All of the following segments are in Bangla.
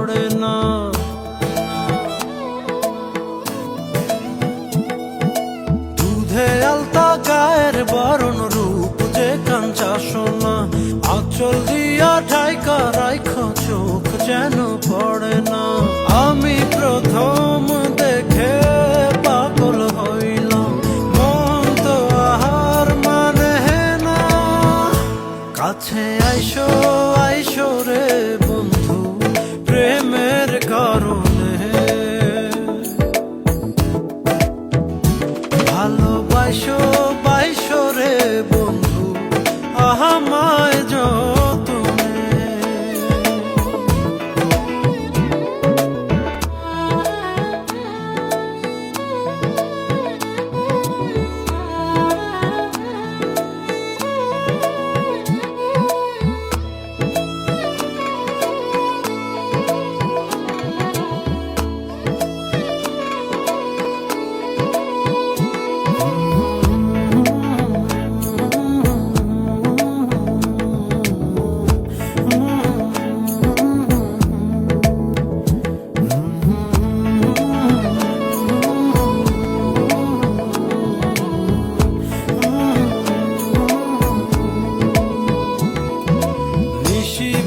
পড়ে না। দুধে আলতা গায়ের বরণ রূপ যে কাঞ্চা সোনা, আঁচল দিয়া ঢাইকা রাইখ চোখ যেন পড়ে না। আমি প্রথম দেখে পাগল হইলাম, মন তো আহার মানে না। কাছে আইসো আইসো রে বন্ধু প্রেমের কারণে, ভালোবাসো বাইসো রে বন্ধু আমায় যতনে।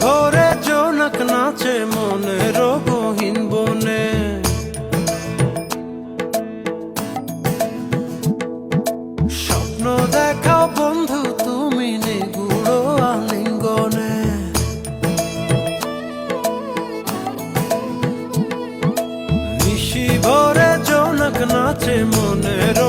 ভোরে জোনাক নাচে মনের গহীন বনে, স্বপ্ন দেখাও বন্ধু তুমি নিগুড় আলিঙ্গনে। নিশি ভোরে জোনাক নাচে মনের